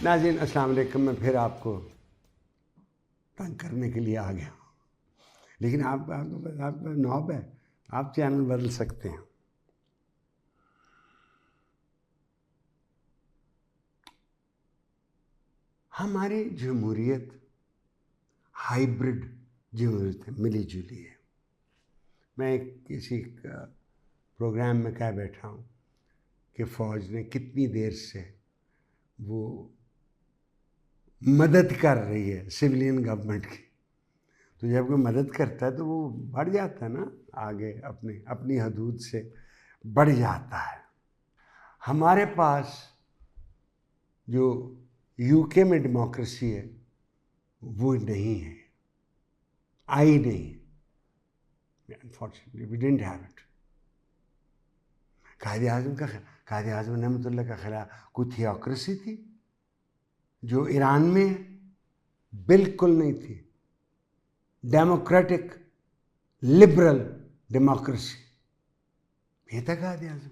नाज़रीन अस्सलाम वालेकुम। मैं फिर आपको तंग करने के लिए आ गया हूँ, लेकिन आप नॉब है, आप चैनल बदल सकते हैं। हमारी जमहूरियत हाइब्रिड जमहूरियत है, मिली जुली है। मैं किसी प्रोग्राम में कह बैठा हूँ कि फ़ौज ने कितनी देर से वो मदद कर रही है सिविलियन गवर्नमेंट की। तो जब कोई मदद करता है तो वो बढ़ जाता है ना, आगे अपनी हदूद से बढ़ जाता है। हमारे पास जो यूके में डेमोक्रेसी है वो नहीं है, आई नहीं। Unfortunately we didn't have it. Quaid Azam रहमतुल्लाह का खिलाफ कोई थियोक्रेसी थी जो ईरान में है? बिल्कुल नहीं थी। डेमोक्रेटिक लिबरल डेमोक्रेसी, ये था कायद आज़म।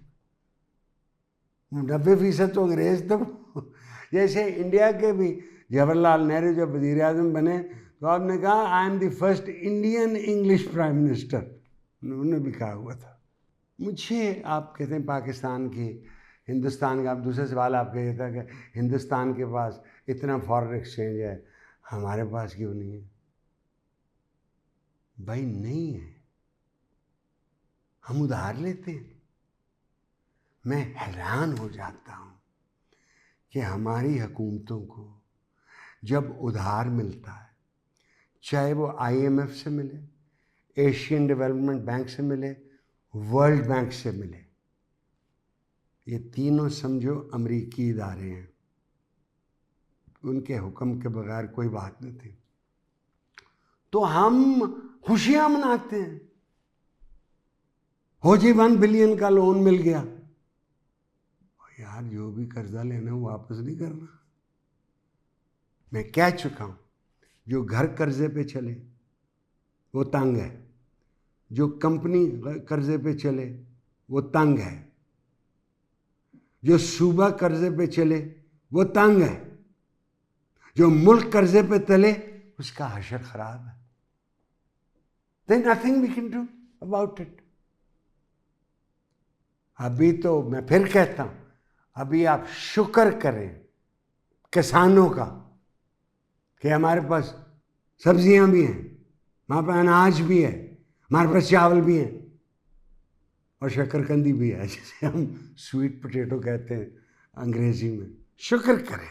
90% तो अंग्रेज थे। जैसे इंडिया के भी जवाहरलाल नेहरू जब वज़ीर आज़म बने तो आपने कहा I am the first Indian English prime minister, उन्होंने भी कहा हुआ था। मुझे आप कहते हैं पाकिस्तान की, हिंदुस्तान का, आप दूसरा सवाल आपका ये था कि हिंदुस्तान के पास इतना फॉरेन एक्सचेंज है, हमारे पास क्यों नहीं है? भाई नहीं है, हम उधार लेते हैं। मैं हैरान हो जाता हूँ कि हमारी हुकूमतों को जब उधार मिलता है, चाहे वो IMF से मिले, एशियन डेवलपमेंट बैंक से मिले, वर्ल्ड बैंक से मिले, ये तीनों समझो अमरीकी इदारे हैं, उनके हुक्म के बगैर कोई बात नहीं थी। तो हम खुशियां मनाते हैं, हो जी 1 बिलियन का लोन मिल गया। यार जो भी कर्जा लेना वो वापस नहीं करना। मैं कह चुका हूं, जो घर कर्जे पे चले वो तंग है, जो कंपनी कर्जे पे चले वो तंग है, जो सूबा कर्जे पे चले वो तंग है, जो मुल्क कर्जे पे तले उसका हशर खराब है। There's nothing we can do about it. अभी तो मैं फिर कहता हूं, अभी आप शुक्र करें किसानों का कि हमारे पास सब्जियां भी हैं, हमारे पास अनाज भी है, हमारे पास चावल भी है और शक्करकंदी भी है, जिसे हम स्वीट पोटैटो कहते हैं अंग्रेजी में। शुक्र करें।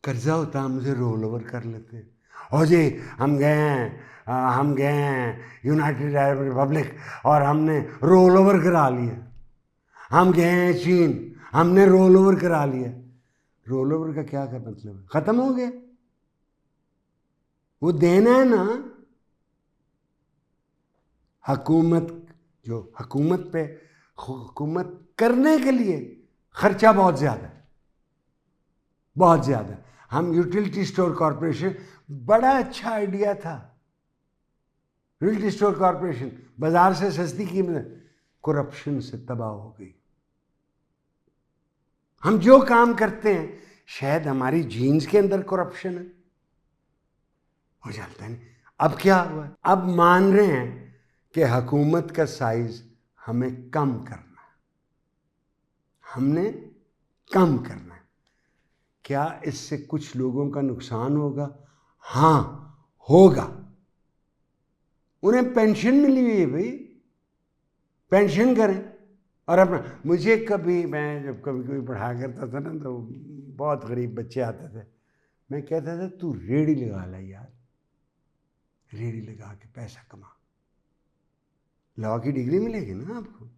कर्जा होता हम उसे रोल ओवर कर लेते हैं। और जी हम गए हैं यूनाइटेड अरब रिपब्लिक और हमने रोल ओवर करा लिया। हम गए हैं चीन, हमने रोल ओवर करा लिया। रोल ओवर का क्या मतलब है? खत्म हो गया, वो देना है ना। हुकूमत करने के लिए खर्चा बहुत ज़्यादा है, बहुत ज़्यादा। हम यूटिलिटी स्टोर कॉरपोरेशन, बड़ा अच्छा आइडिया था। यूटिलिटी स्टोर कॉरपोरेशन बाजार से सस्ती कीमत, करप्शन से तबाह हो गई। हम जो काम करते हैं शायद हमारी जीन्स के अंदर करप्शन है, हो जाता है। अब क्या हुआ? अब मान रहे हैं कि हुकूमत का साइज हमें कम करना है, हमने कम करना है। क्या इससे कुछ लोगों का नुकसान होगा? हाँ होगा। उन्हें पेंशन मिली हुई है भाई, पेंशन करें और अपना। मैं जब कभी पढ़ाया करता था ना तो बहुत गरीब बच्चे आते थे, मैं कहता था तू रेड़ी लगा ला यार, रेड़ी लगा के पैसा कमा, लॉ की डिग्री मिलेगी ना आपको।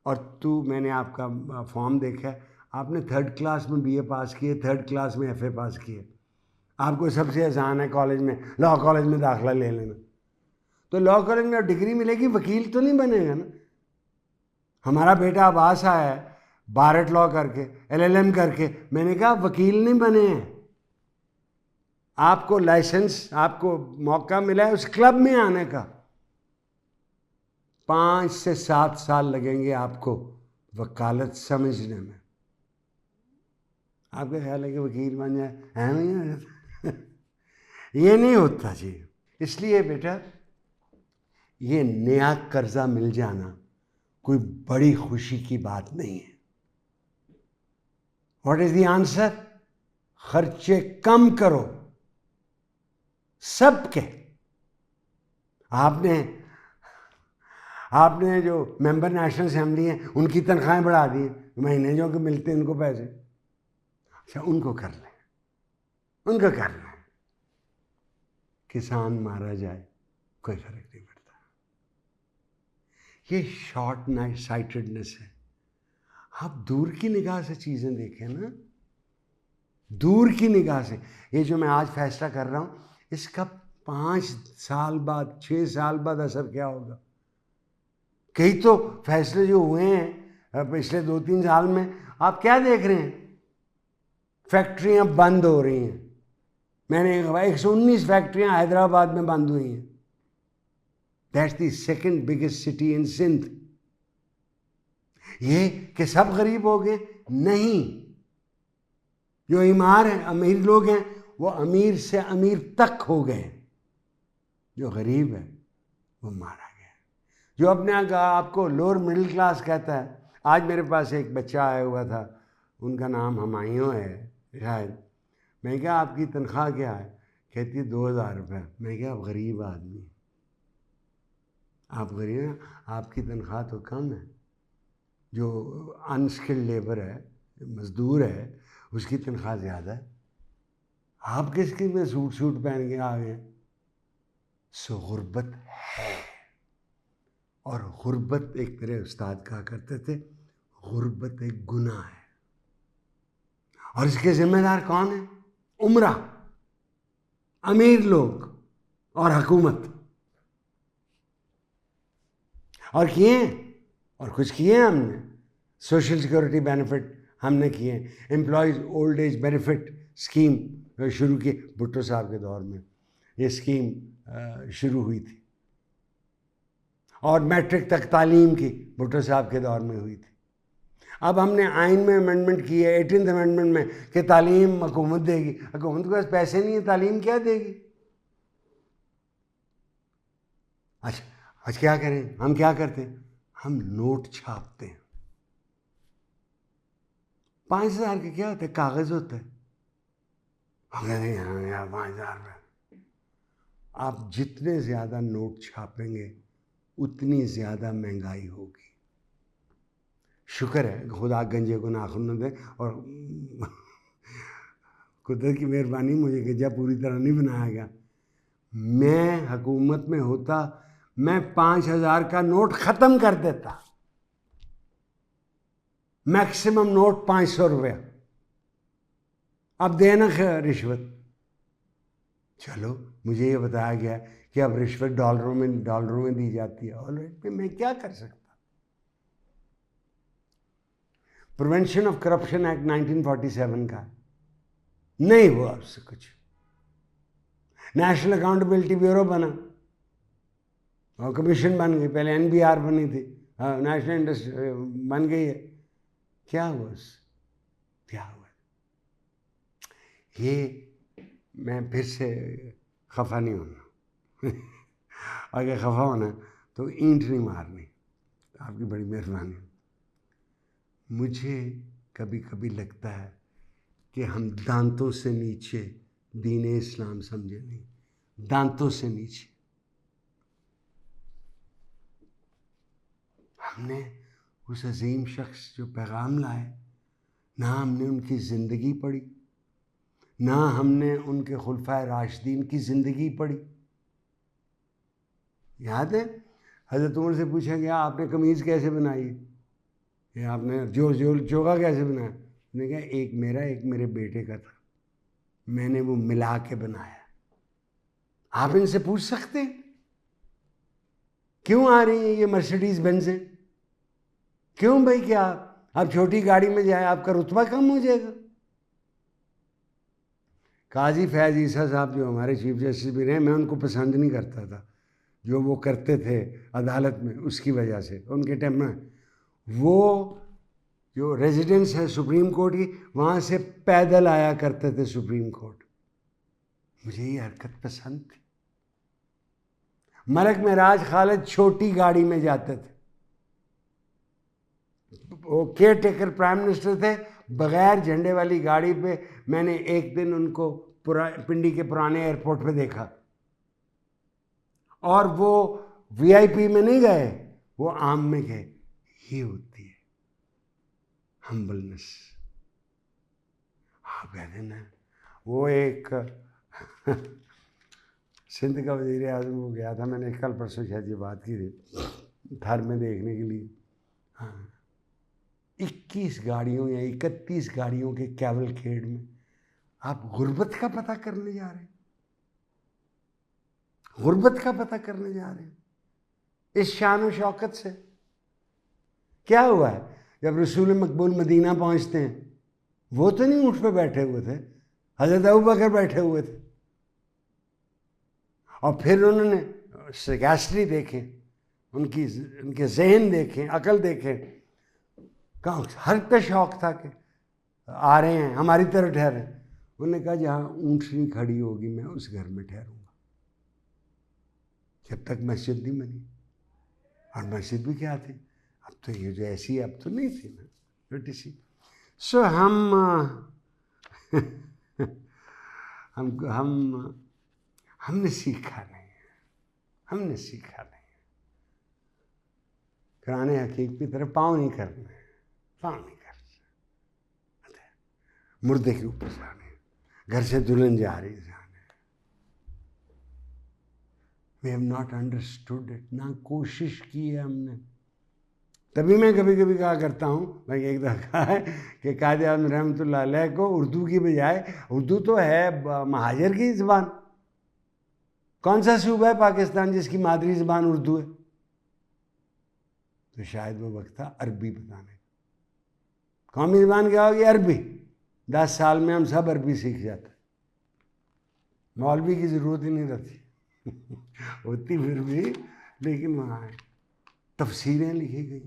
और मैंने आपका फॉर्म देखा है, आपने 3rd क्लास में BA पास किए, 3rd क्लास में FA पास किए, आपको सबसे आसान है कॉलेज में, लॉ कॉलेज में दाखिला ले लेना। तो लॉ कॉलेज में डिग्री मिलेगी, वकील तो नहीं बनेगा ना। हमारा बेटा अब्बास आया है बारट लॉ करके, LLM करके, मैंने कहा वकील नहीं बने हैं, आपको लाइसेंस, आपको मौका मिला है उस क्लब में आने का। 5 से 7 साल लगेंगे आपको वकालत समझने में। आपका ख्याल है कि वकील बन जाए, है नहीं हो जाता। ये नहीं होता जी। इसलिए बेटा ये नया कर्जा मिल जाना कोई बड़ी खुशी की बात नहीं है। What is the answer? खर्चे कम करो सबके। आपने जो मेंबर नेशनल असेंबली हैं उनकी तनख्वाहें बढ़ा दी, महीने जो के मिलते हैं उनको पैसे, अच्छा उनको कर लें, उनको कर लें। किसान मारा जाए कोई फर्क नहीं पड़ता। ये शॉर्ट साइटेडनेस है। आप दूर की निगाह से चीज़ें देखें ना, दूर की निगाह से। ये जो मैं आज फैसला कर रहा हूँ इसका 5 साल बाद 6 साल बाद असर क्या होगा। कई तो फैसले जो हुए हैं पिछले 2-3 साल में, आप क्या देख रहे हैं? फैक्ट्रियां बंद हो रही हैं। मैंने 119 फैक्ट्रियां हैदराबाद में बंद हुई हैं। That's the second biggest city in Sindh. ये कि सब गरीब हो गए? नहीं, जो ईमार हैं, अमीर लोग हैं, वो अमीर से अमीर तक हो गए। जो गरीब है वो मारा गया। जो अपने आपको लोअर मिडिल क्लास कहता है। आज मेरे पास एक बच्चा आया हुआ था, उनका नाम हुमायूं है शायद। मैं क्या आपकी तनख्वाह क्या है? कहती है 2000 रुपये। मैं क्या, आप गरीब आदमी, आप गरीब हैं, आपकी तनख्वाह तो कम है। जो अनस्किल्ड लेबर है, मजदूर है, उसकी तनख्वाह ज़्यादा है। आप किसके में सूट पहन के आ गए? सो गुर्बत है। और गुर्बत, एक मेरे उस्ताद कहा करते थे, गुर्बत एक गुनाह है। और इसके जिम्मेदार कौन है? उमरा, अमीर लोग और हुकूमत। और किए, और कुछ किए हमने। सोशल सिक्योरिटी बेनिफिट हमने किए, employees old age benefit scheme शुरू की भुट्टो साहब के दौर में। ये स्कीम शुरू हुई थी। और मैट्रिक तक तालीम की भुट्टो साहब के दौर में हुई थी। अब हमने आइन में अमेंडमेंट की है 18th अमेंडमेंट में कि तालीम हुकूमत देगी। हुकूमत के पास पैसे नहीं है, तालीम क्या देगी? अच्छा, आज क्या करें? हम क्या करते हैं? हम नोट छापते हैं। 5000 के क्या होता है? कागज होता है। यहाँ 5000 में आप जितने ज़्यादा नोट छापेंगे उतनी ज़्यादा महंगाई होगी। शुक्र है खुदा गंजे को नाखून न दे, और कुदरत की मेहरबानी मुझे गंजा पूरी तरह नहीं बनाया गया। मैं हुकूमत में होता, मैं 5000 का नोट ख़त्म कर देता। मैक्सिमम नोट 500 रुपया। अब देना रिश्वत। चलो, मुझे ये बताया गया कि अब रिश्वत डॉलरों में दी जाती है। ऑलराइट, मैं क्या कर सकता? प्रिवेंशन ऑफ करप्शन एक्ट 1947 का नहीं हुआ उससे कुछ। नेशनल अकाउंटेबिलिटी ब्यूरो बना और कमीशन बन गई। पहले NBR बनी थी, नेशनल इंडस्ट्री बन गई है। क्या हुआ उससे? क्या हुआ? ये मैं फिर से खफा नहीं होना अगर खफा होना तो ईंट नहीं मारनी। आपकी बड़ी मेहरबानी। मुझे कभी कभी लगता है कि हम दांतों से नीचे दीन इस्लाम समझे नहीं, दांतों से नीचे। हमने उस अजीम शख्स जो पैगाम लाए, ना हमने उनकी ज़िंदगी पढ़ी, ना हमने उनके खुलफाए राशिदीन की ज़िंदगी पढ़ी। याद है हज़रत उमर से पूछा गया आपने कमीज़ कैसे बनाई, या आपने जोगा कैसे बनाया? उसने कहा एक मेरा एक मेरे बेटे का था, मैंने वो मिला के बनाया। आप इनसे पूछ सकते हैं क्यों आ रही है ये मर्सिडीज बेंज़ें? क्यों भाई? क्या आप छोटी गाड़ी में जाए आपका रुतबा कम हो जाएगा? काजी फैज़ ईसा साहब जो हमारे चीफ जस्टिस भी रहे, मैं उनको पसंद नहीं करता था जो वो करते थे अदालत में, उसकी वजह से। उनके टाइम में वो जो रेजिडेंस है सुप्रीम कोर्ट की, वहाँ से पैदल आया करते थे सुप्रीम कोर्ट। मुझे ये हरकत पसंद थी। मलक महराज खालिद छोटी गाड़ी में जाते थे, वो केयर टेकर प्राइम मिनिस्टर थे, बगैर झंडे वाली गाड़ी पे मैंने एक दिन उनको पिंडी के पुराने एयरपोर्ट पे देखा। और वो वीआईपी में नहीं गए, वो आम में गए। ये होती है हम्बलनेस। हाँ कहते ना, वो एक सिंध का वज़ीर आज़म वो गया था, मैंने कल परसों शायद ये बात की थी, घर में देखने के लिए। हाँ, 21 गाड़ियों या 31 गाड़ियों के कैवलकेड में आप गुर्बत का पता करने जा रहे हैं, गुर्बत का पता करने जा रहे हैं इस शान और शौकत से। क्या हुआ है जब रसूल मकबूल मदीना पहुंचते हैं, वो तो नहीं ऊँट पे बैठे हुए थे, हज़रत अबू बकर बैठे हुए थे। और फिर उन्होंने सैगास्ट्री देखे, उनके जहन देखें, अकल देखें, कहाँ हर पे शौक था कि आ रहे हैं हमारी तरह ठहरे। उन्होंने कहा जहाँ ऊँटनी खड़ी होगी मैं उस घर में ठहरूंगा जब तक मस्जिद नहीं बनी। और मस्जिद भी क्या थी, अब तो ये जो ऐसी अब तो नहीं थी ना, छोटी सी। सो हमने सीखा नहीं है, हमने सीखा नहीं है। कुरान हकीक की तरफ पाँव नहीं करने, पाँव नहीं करने, मुर्दे के ऊपर जाने, घर से दुल्हन जा रही जाने। We have not understood it, ना कोशिश की है हमने। तभी मैं कभी कभी कहा करता हूँ, भाई एक दफ़ा कहा है कि कायद आज़म रहमतुल्लाह अलैह को उर्दू की बजाय, उर्दू तो है महाजर की ज़बान, कौन सा सूबा है पाकिस्तान जिसकी मादरी ज़बान उर्दू है? तो शायद वो वक्त था अरबी बताने। कौमी ज़बान क्या होगी? अरबी। 10 साल में हम सब अरबी सीख जाते, मौलवी की ज़रूरत ही नहीं रहती होती फिर भी, लेकिन वहाँ है तफसीरें लिखी गई,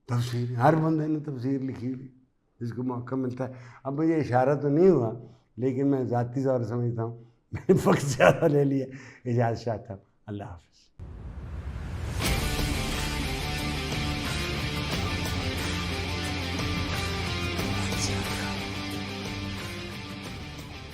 तफसीरें, हर बंदे ने तफसीर लिखी हुई जिसको मौका मिलता है। अब मुझे इशारा तो नहीं हुआ, लेकिन मैं ज़ाती तौर समझता हूँ मैंने वक्त ज़्यादा ले लिया। इजाज़त चाहता हूँ, अल्लाह हाफ़िज़।